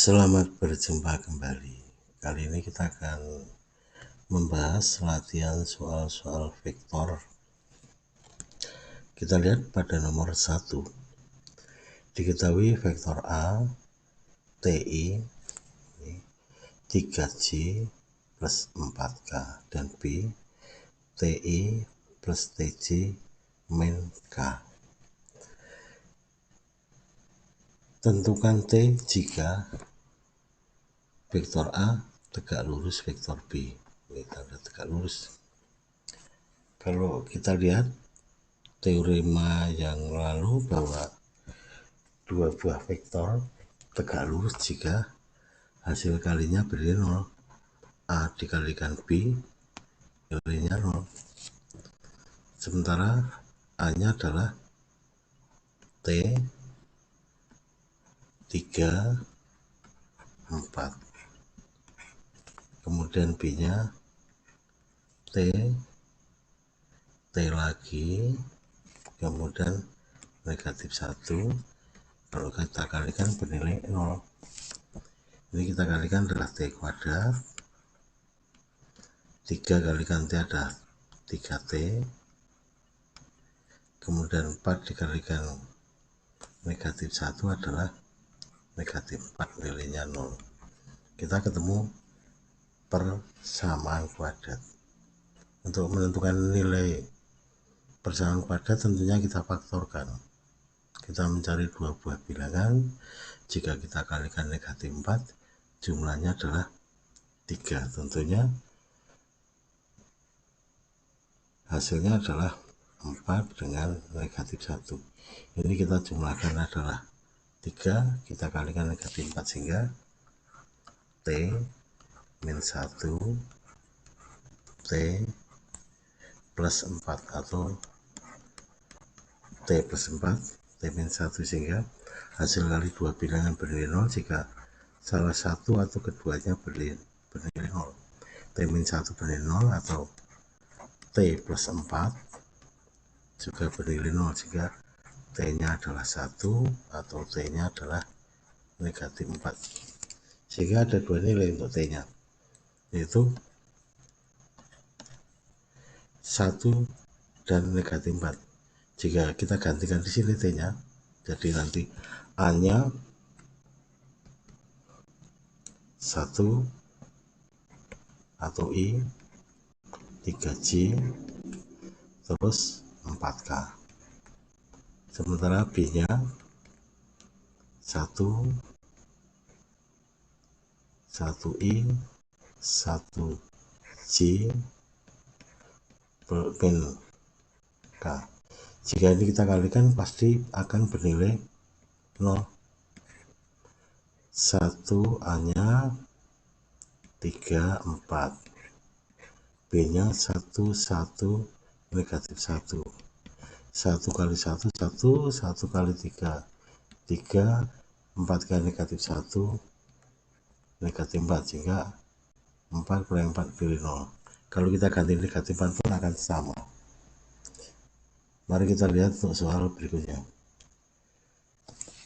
Selamat berjumpa kembali. Kali ini kita akan membahas latihan soal-soal vektor. Kita lihat pada nomor 1. Diketahui vektor A, TI, 3J plus 4K, dan B, TI plus TJ min K. Tentukan T jika vektor A tegak lurus vektor B. Tanda tegak lurus. Kalau kita lihat teorema yang lalu bahwa dua buah vektor tegak lurus jika hasil kalinya bernilai 0. A dikalikan B nilainya 0. Sementara A nya adalah T 3, 4. Kemudian B nya T lagi, kemudian negatif 1. Kalau kita kalikan bernilai 0. Ini kita kalikan adalah T kuadrat. 3 kalikan T ada 3T. Kemudian 4 dikalikan negatif 1 adalah negatif 4, nilainya 0. Kita ketemu persamaan kuadrat. Untuk menentukan nilai persamaan kuadrat tentunya kita faktorkan. Kita mencari dua buah bilangan. Jika kita kalikan negatif 4, jumlahnya adalah 3. Tentunya hasilnya adalah 4 dengan negatif 1. Ini kita jumlahkan adalah 3, kita kalikan negatif 4 sehingga T min 1 T plus 4 atau T plus 4 T min 1, sehingga hasil kali dua bilangan bernilai 0 jika salah satu atau keduanya bernilai 0. T min 1 bernilai 0 atau T plus 4 juga bernilai 0 jika T nya adalah 1 atau T nya adalah negatif 4. Sehingga ada dua nilai untuk T nya, yaitu 1 dan negatif 4. Jika kita gantikan di sini T nya, jadi nanti A nya 1 atau I 3J terus 4K. Sementara B nya 1I 1J min K. Jika ini kita kalikan pasti akan bernilai 0. 1 A nya 3, 4. B nya 1, 1, negatif 1. 1 kali 1, 1, 1 kali 3, 3, 4 kali negatif 1, negatif 4, sehingga 4 kurang 4 pilih 0. Kalau kita ganti negatif 4 pun akan sama. Mari kita lihat untuk soal berikutnya.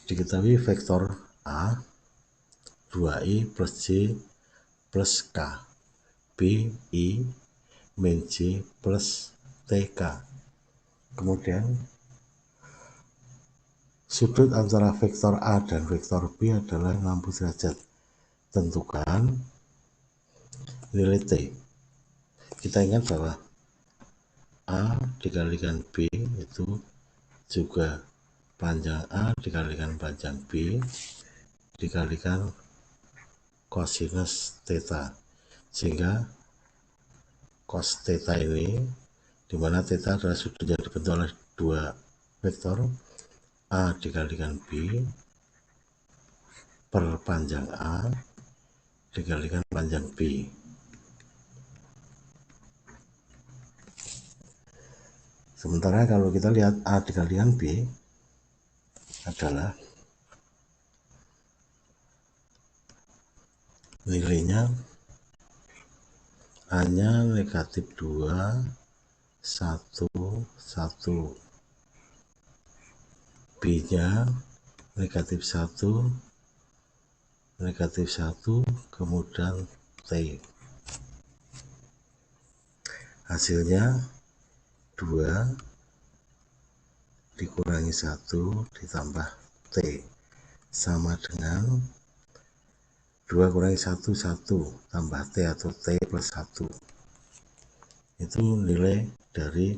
Diketahui vektor A 2I plus J plus K, B I min J plus TK. Kemudian sudut antara vektor A dan vektor B adalah 60 derajat. Tentukan nilai T. Kita ingat bahwa A dikalikan B itu juga panjang A dikalikan panjang B dikalikan kosinus theta, sehingga cos theta ini, dimana theta adalah sudut yang dibentuk oleh dua vektor A dikalikan B per panjang A dikalikan panjang B. Sementara kalau kita lihat A dikalikan B adalah nilainya A nya negatif 2, 1, 1. B nya negatif 1, negatif 1, kemudian T. Hasilnya 2 dikurangi 1 ditambah T sama dengan 2 kurangi 1, 1 tambah T atau T plus 1. Itu nilai dari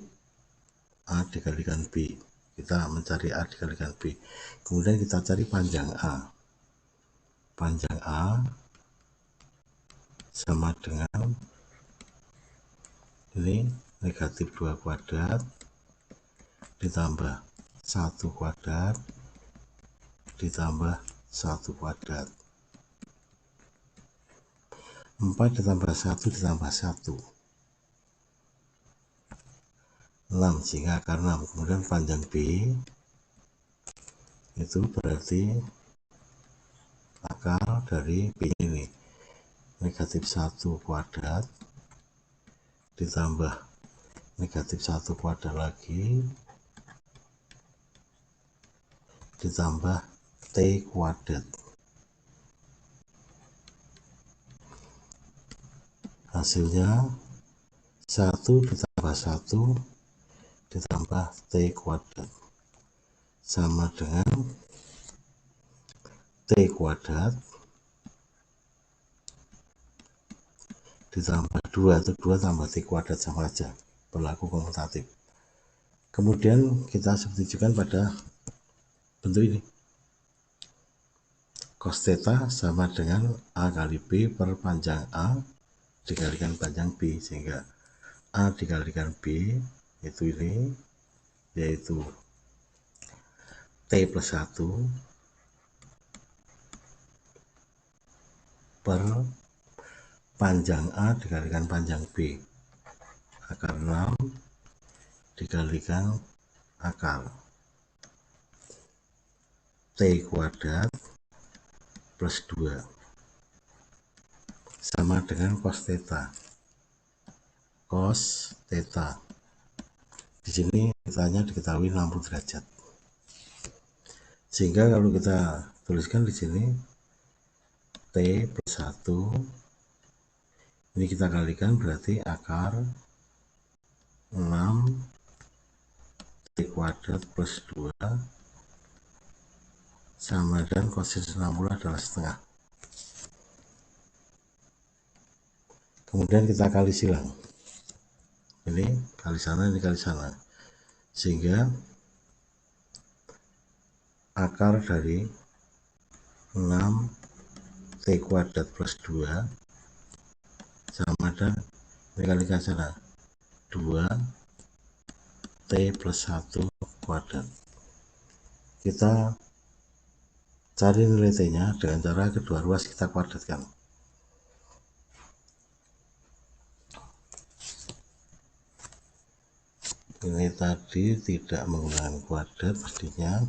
A dikalikan B. Kita mencari A dikalikan B. Kemudian kita cari panjang A. Panjang A sama dengan ini negatif 2 kuadrat ditambah 1 kuadrat ditambah 1 kuadrat. 4 ditambah 1 ditambah 1. 6, sehingga akar 6. Kemudian panjang B itu berarti akar dari B ini negatif 1 kuadrat ditambah negatif 1 kuadrat lagi ditambah T kuadrat. Hasilnya 1 ditambah 1 ditambah T kuadrat sama dengan T kuadrat ditambah 2 atau 2 tambah T kuadrat sama aja, berlaku komutatif. Kemudian kita substitusikan pada bentuk ini. Cos theta sama dengan A kali B per panjang A dikalikan panjang B, sehingga A dikalikan B itu ini, yaitu T plus 1 per panjang A dikalikan panjang B, akar 6 dikalikan akar T kuadrat plus 2 sama dengan cos theta. Cos theta di sini theta-nya diketahui 60 derajat. Sehingga kalau kita tuliskan di sini T plus 1 ini kita kalikan berarti akar 6 T kuadrat plus 2 sama dengan kosinus 60 adalah setengah. Kemudian kita kali silang. Ini kali sana, ini kali sana. Sehingga akar dari 6 T kuadrat plus 2 sama dengan ini kalikan sana 2 T plus 1 kuadrat. Kita cari nilai T-nya dengan cara kedua ruas kita kuadratkan. Ini tadi tidak menggunakan kuadrat, pastinya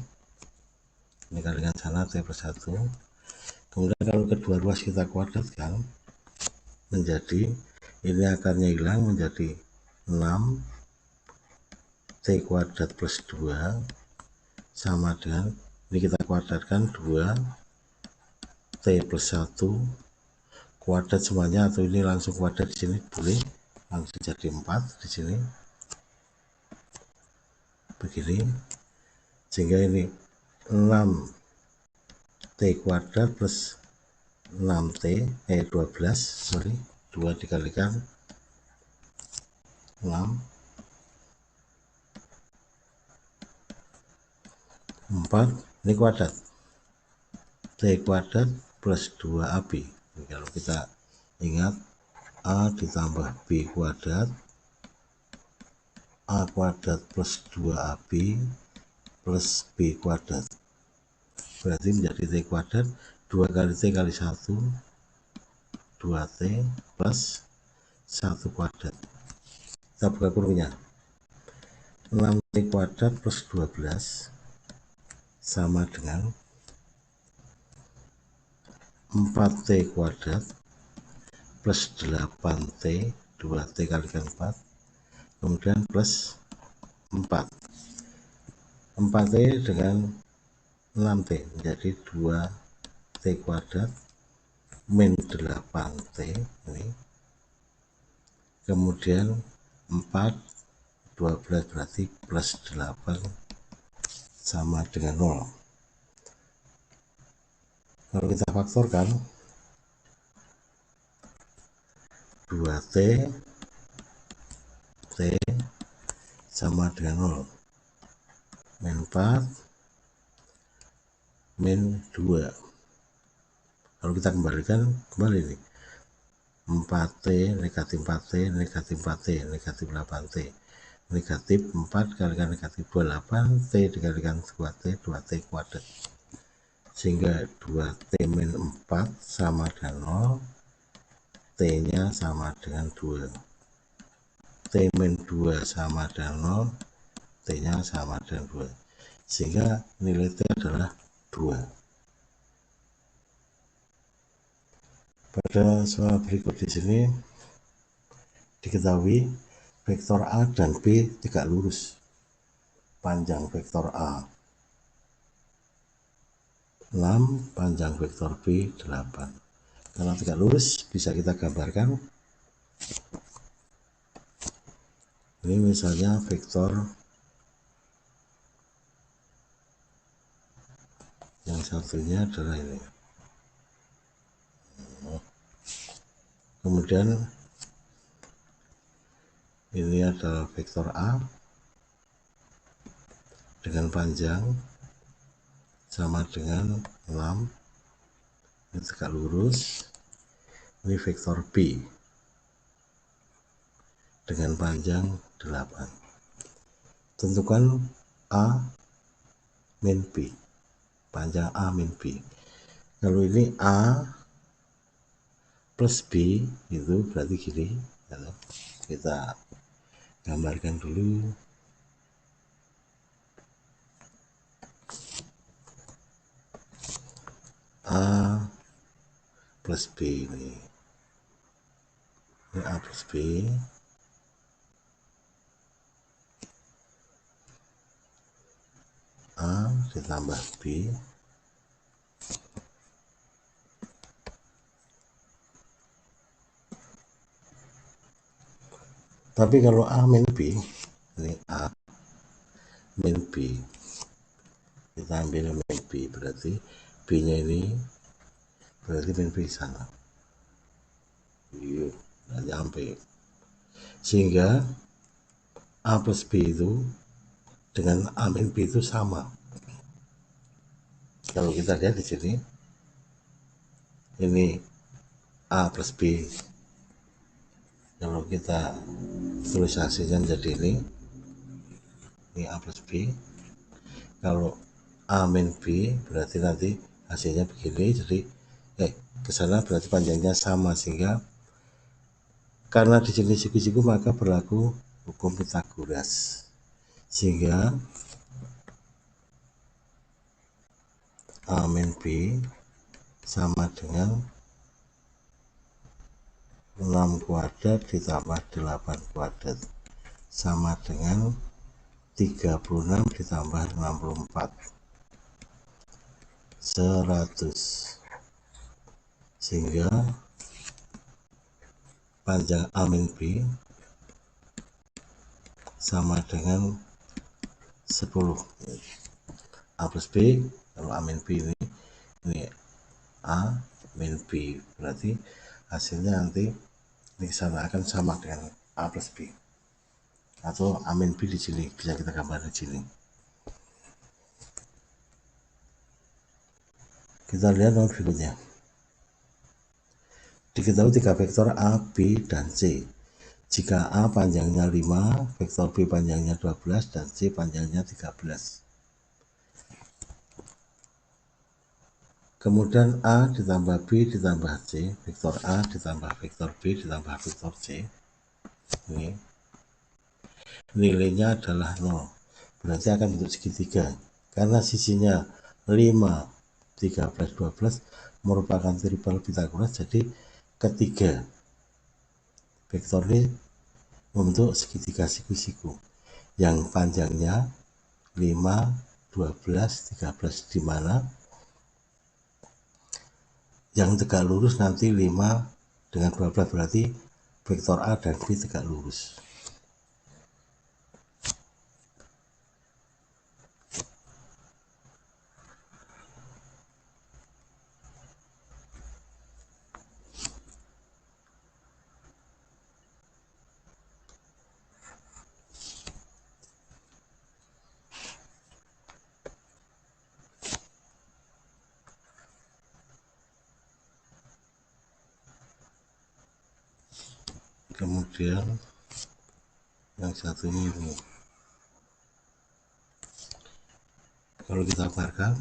ini kalikan sana T plus 1. Kemudian kalau kedua ruas kita kuadratkan menjadi ini akarnya hilang menjadi 6 T kuadrat plus 2 sama dengan ini kita kuadratkan 2 T plus 1 kuadrat semuanya, atau ini langsung kuadrat di sini boleh langsung jadi 4 di sini begini, sehingga ini 6 T kuadrat plus 6T 12 sorry 2 dikalikan 6 4 ini kuadrat T kuadrat plus 2AB. Kalau kita ingat A ditambah B kuadrat A kuadrat plus 2AB plus B kuadrat berarti menjadi T kuadrat 2 kali T kali 1 2T plus 1 kuadrat. Kita buka kurungnya 6T kuadrat plus 12 sama dengan 4T kuadrat plus 8T 2T kalikan 4 kemudian plus 4 4T dengan 6T menjadi 2T kuadrat min 8T ini, kemudian 4 12 berarti plus 8 sama dengan 0. Kalau kita faktorkan 2T T sama dengan 0, min 4 min 2. Kalau kita kembalikan kembali nih, 4T negatif 4T negatif 4T negatif 8T negatif 4 kalikan negatif 28 T dikalikan 2T 2T kuadrat, sehingga 2T min 4 sama dengan 0, T nya sama dengan 2, T min 2 sama dengan 0, T nya sama dengan 2, sehingga nilai T adalah 2. Pada soal berikut di sini diketahui vektor A dan B tegak lurus. Panjang vektor A 6, panjang vektor B 8. Kalau tegak lurus bisa kita gambarkan. Ini misalnya vektor yang satunya adalah ini. Kemudian ini adalah vektor A dengan panjang sama dengan 6, ini tegak lurus. Ini vektor B dengan panjang 8. Tentukan A min B, panjang A min B. Kalau ini A plus B itu berarti gini. Kita gambarkan dulu. A plus B ini A plus B, A ditambah B tapi kalau A min B, ini A min B, kita ambil min B, berarti B nya ini berarti min B sana, yuk nggak nyampe, sehingga A plus B itu dengan A min B itu sama. Kalau kita lihat di sini, ini A plus B, kalau kita tulis hasilnya menjadi ini A plus B. Kalau A min B berarti nanti hasilnya begini, jadi ke sana berarti panjangnya sama, sehingga karena di sini siku-siku maka berlaku hukum Pitagoras, sehingga A min B sama dengan 6 kuadrat ditambah 8 kuadrat sama dengan 36 ditambah 64, 100, sehingga panjang A min B sama dengan 10. A plus B, kalau A min B ini A min B, berarti hasilnya nanti ini sana akan sama dengan A plus B, atau A min B di sini bisa kita gambar di sini. Kita lihat nomor berikutnya. Diketahui 3 vektor A, B, dan C. Jika A panjangnya 5, vektor B panjangnya 12, dan C panjangnya 13. Kemudian A ditambah B ditambah C, vektor A ditambah vektor B ditambah vektor C. Ini nilainya adalah 0. Berarti akan bentuk segitiga. Karena sisinya 5, 13, 12 merupakan triple Pitagoras, jadi ketiga vektor ini membentuk segitiga siku-siku yang panjangnya 5, 12, 13, di mana yang tegak lurus nanti 5 dengan 12, berarti vektor A dan B tegak lurus. Kemudian yang satunya ini, kalau kita gambarkan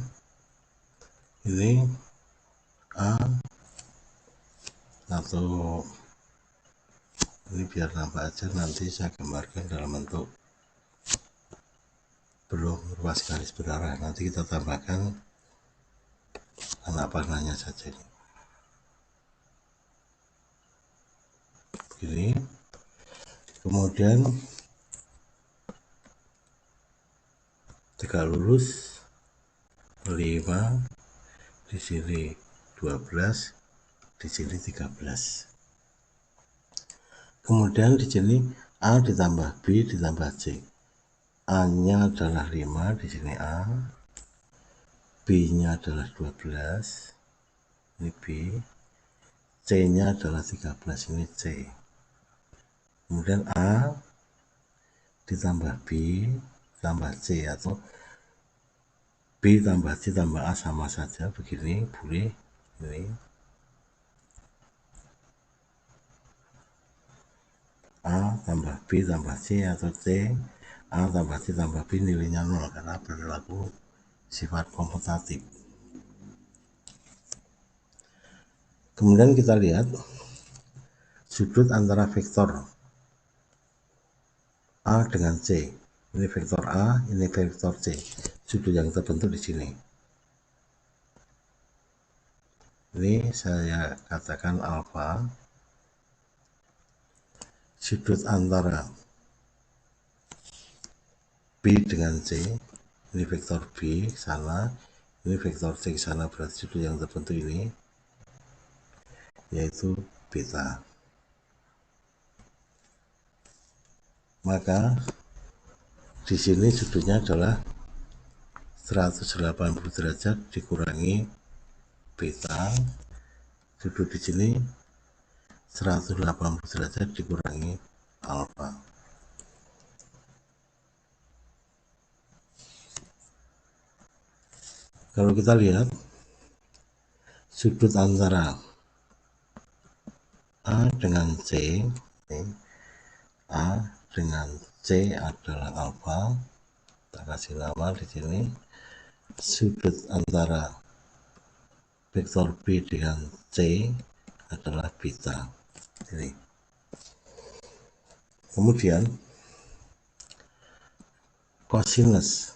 ini A, atau ini biar nampak aja, nanti saya gambarkan dalam bentuk belum ruas garis berarah, nanti kita tambahkan anak panahnya saja ini. Begini. Kemudian tegak lurus 5, di sini 12, di sini 13. Kemudian di sini A ditambah B ditambah C. A-nya adalah 5, di sini A. B-nya adalah 12, ini B. C-nya adalah 13, ini C. Kemudian A ditambah B tambah C, atau B tambah C tambah A sama saja, begini boleh. Ini A tambah B tambah C, atau C A tambah C tambah B nilainya 0 karena berlaku sifat komutatif. Kemudian kita lihat sudut antara vektor A dengan C. Ini vektor A, ini vektor C. Sudut yang terbentuk di sini. Ini saya katakan alfa. Sudut antara B dengan C, ini vektor B sana, ini vektor C sana, berarti sudut yang terbentuk ini yaitu beta. Maka di sini sudutnya adalah 180 derajat dikurangi beta. Sudut di sini 180 derajat dikurangi alfa. Kalau kita lihat sudut antara A dengan C, A dengan C adalah alfa. Kita kasih nama di sini. Sudut antara vektor B dengan C adalah beta. Ini. Kemudian kosinus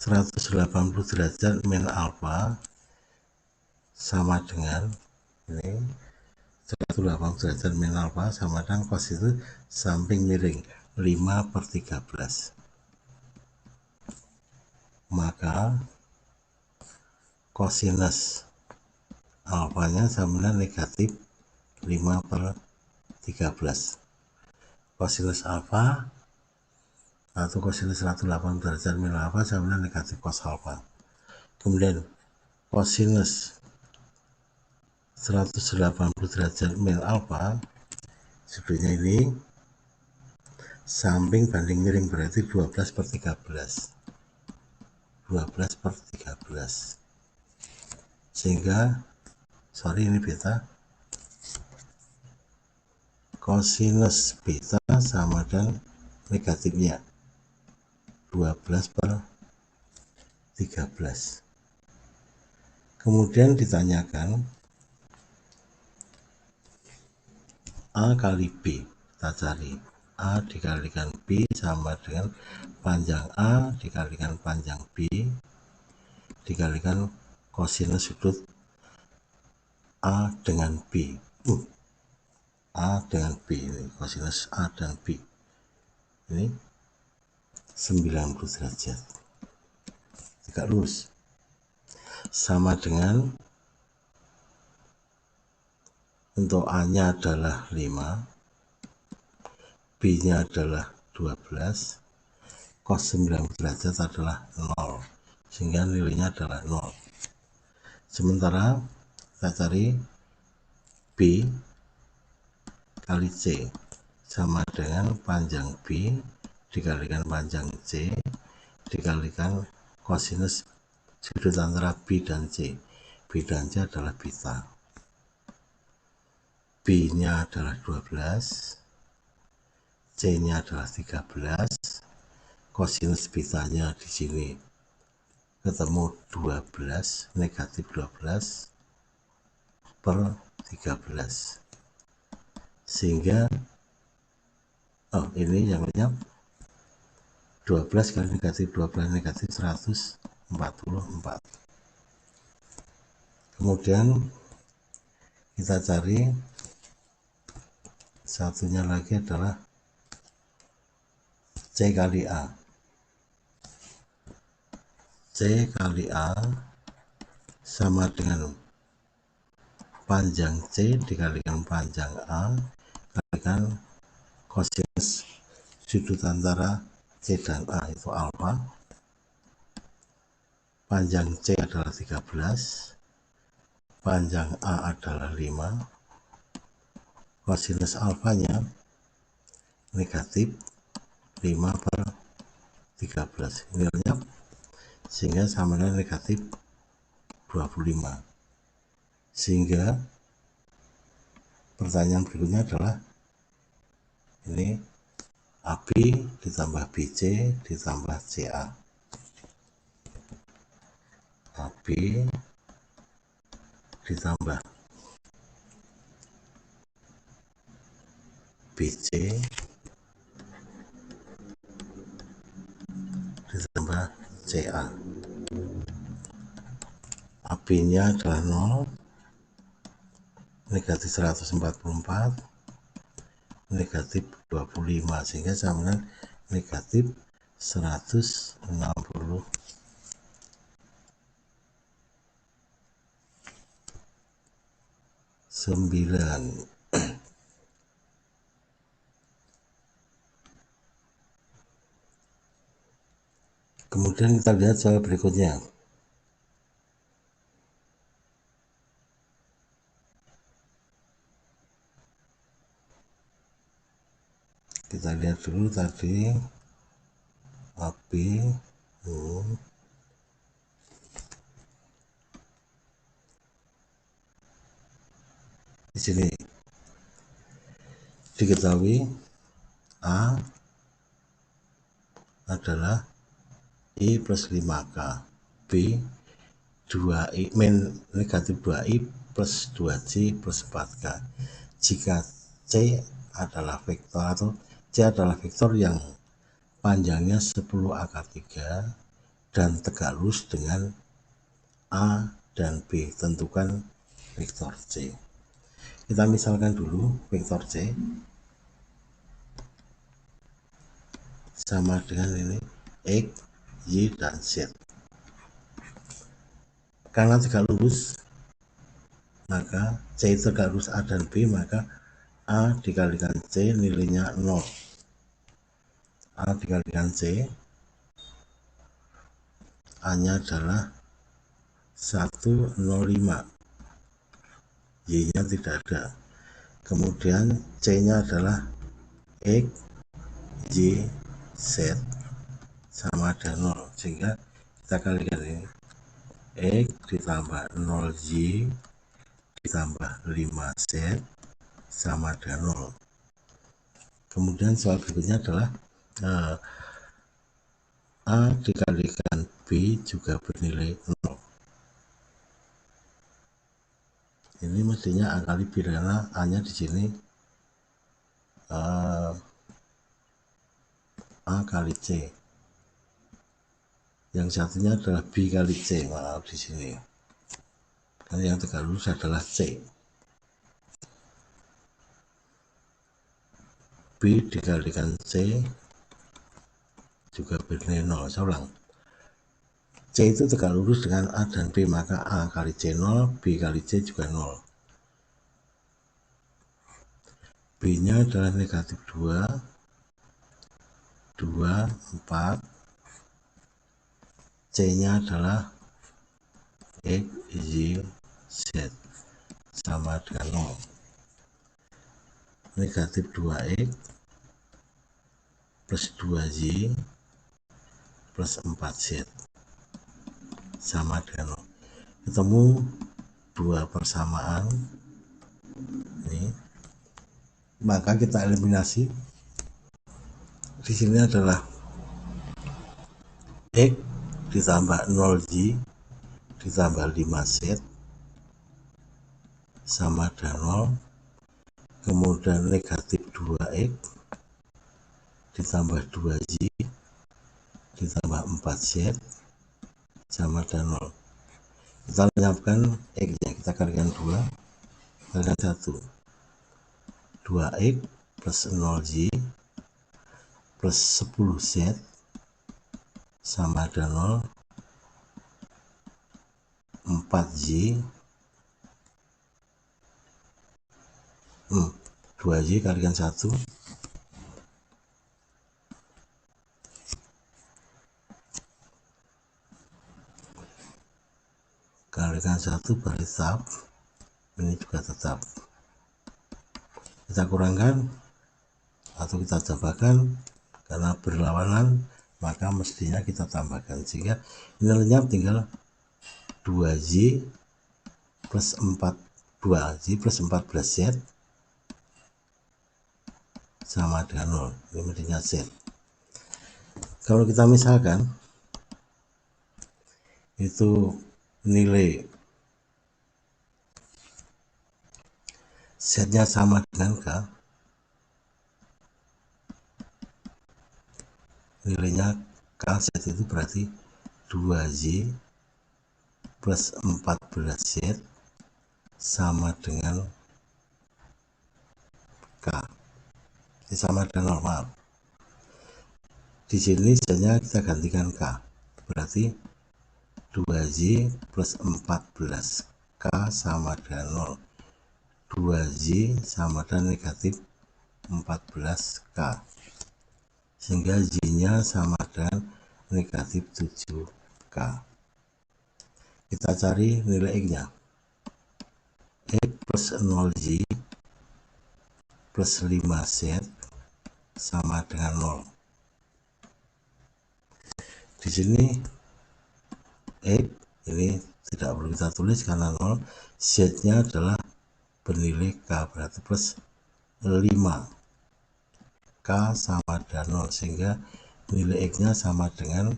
180 derajat min alfa sama dengan ini 180 derajat min alfa sama dengan cos itu samping miring 5/13. Maka kosinus alfanya sama dengan negatif 5/13. Kosinus alfa atau kosinus 180 derajat min alfa sama dengan negatif cos alfa. Kemudian kosinus 180 derajat min alfa, sudutnya ini samping banding miring, berarti 12/13. 12/13. Sehingga ini beta, kosinus beta sama dengan negatifnya 12/13. Kemudian ditanyakan A kali B, kita cari A dikalikan B sama dengan panjang A dikalikan panjang B dikalikan kosinus sudut A dengan B. A dengan B, ini kosinus A dan B ini 90 derajat tegak lurus, sama dengan Untuk A-nya adalah 5, B-nya adalah 12, cos 90 derajat adalah 0, sehingga nilainya adalah 0. Sementara kita cari B kali C sama dengan panjang B dikalikan panjang C dikalikan kosinus sudut antara B dan C. B dan C adalah beta. B-nya adalah 12, C-nya adalah 13, kosinus betanya di sini ketemu 12, negatif 12 per 13. Sehingga ini yang banyak 12 kali negatif 12 negatif 144. Kemudian kita cari satunya lagi adalah C kali A. C kali A sama dengan panjang C dikalikan panjang A dikalikan kosinus sudut antara C dan A itu alfa. Panjang C adalah 13, panjang A adalah 5, kosinus alfanya negatif 5 per 13, ini lenyap sehingga sama dengan negatif 25. Sehingga pertanyaan berikutnya adalah ini AB ditambah BC ditambah CA. AB ditambah BC ditambah CA. AB nya adalah 0, negatif 144, negatif 25, sehingga sama dengan negatif 169. Kemudian kita lihat soal berikutnya. Kita lihat dulu tadi AB di sini diketahui A adalah I plus 5K, B 2I negatif 2I plus 2C plus 4K. Jika C adalah vektor atau C adalah vektor yang panjangnya 10 akar 3 dan tegak lurus dengan A dan B, tentukan vektor C. Kita misalkan dulu vektor C sama dengan ini X, Y, dan Z. Karena tegak lurus, maka C tegak lurus A dan B, maka A dikalikan C nilainya 0. A dikalikan C, A nya adalah 105, Y nya tidak ada. Kemudian C nya adalah X, Y, Z sama dengan 0, sehingga kita kalikan ini X ditambah 0Y ditambah 5Z sama dengan 0. Kemudian soal berikutnya adalah A dikalikan B juga bernilai 0. Ini mestinya A kali B karena A nya di sini A kali C. Yang satunya adalah B kali C, maaf di sini. Karena yang tegak lurus adalah C. B dikalikan C juga bernilai 0. Saya ulang. C itu tegak lurus dengan A dan B, maka A kali C 0, B kali C juga 0. B nya adalah negatif 2, 4, C nya adalah X, Y, Z sama dengan 0. Negatif 2X plus 2Y plus 4Z sama dengan 0. Ketemu dua persamaan ini, maka kita eliminasi. Di sini adalah X ditambah 0Y ditambah 5Z sama dengan 0. Kemudian negatif 2X ditambah 2Y ditambah 4Z sama dengan 0. Kita lenyapkan X nya, kita kalikan 2 kalikan 1, 2X plus 0Y plus 10Z sama dengan 0. 4Y 2Y kalikan 1 kalikan 1 berarti tetap, ini juga tetap. Kita kurangkan atau kita tambahkan, karena berlawanan maka mestinya kita tambahkan, sehingga ini lenyap, tinggal 2Y plus 2Y plus 14Z sama dengan 0. Ini mestinya Z. Kalau kita misalkan itu nilai Z nya sama dengan K, nilainya KZ itu berarti 2Y plus 14Z sama dengan K. Ini sama dengan normal. Di sini Z-nya kita gantikan K, berarti 2Y plus 14K sama dengan 0. 2Y sama dengan negatif 14K, sehingga Y-nya sama dengan negatif 7K. Kita cari nilai X-nya. X plus 0Y plus 5Z sama dengan 0. Di sini X ini tidak perlu kita tulis karena 0. Z-nya adalah bernilai K, berarti plus 5. K sama dengan 0, sehingga nilai X-nya sama dengan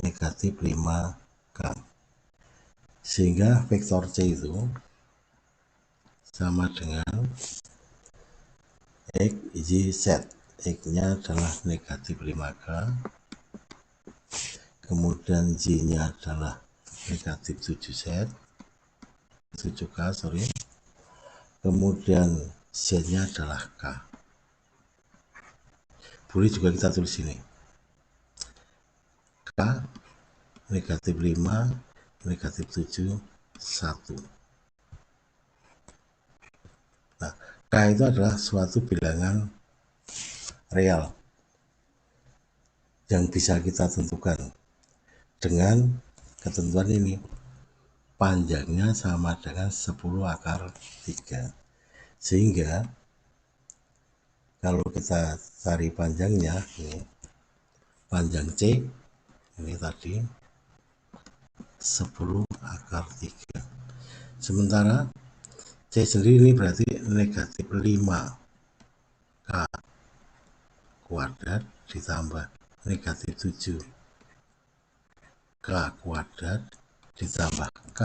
negatif 5K. Sehingga vektor C itu sama dengan X, Y, Z. X-nya adalah negatif 5K, kemudian Y-nya adalah negatif 7K, kemudian Z-nya adalah K. Boleh juga kita tulis ini K negatif 5 negatif 7 1. Nah, K itu adalah suatu bilangan real yang bisa kita tentukan dengan ketentuan ini, panjangnya sama dengan 10 akar 3, sehingga kalau kita cari panjangnya, ini panjang C ini tadi 10 akar 3, sementara C sendiri ini berarti negatif 5K kuadrat ditambah negatif 7K kuadrat ditambah K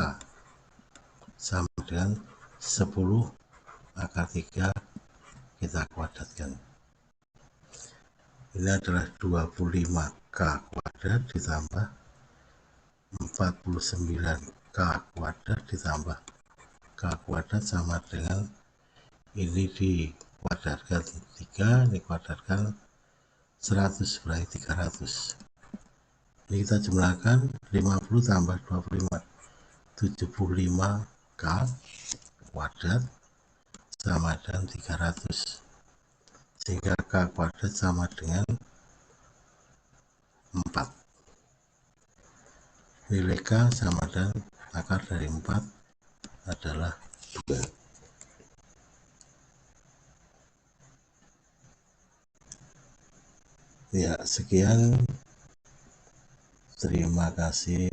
sama dengan 10 akar 3 kita kuadratkan. Ini adalah 25K kuadrat ditambah 49K kuadrat ditambah K kuadrat sama dengan ini dikuadratkan 3, dikuadratkan 100 berarti 300. Ini kita jumlahkan 50 tambah 25 75K kuadrat sama dengan 300, sehingga K kuadrat sama dengan 4. Nilai K sama dengan akar dari 4 adalah 2. Ya, sekian. Terima kasih.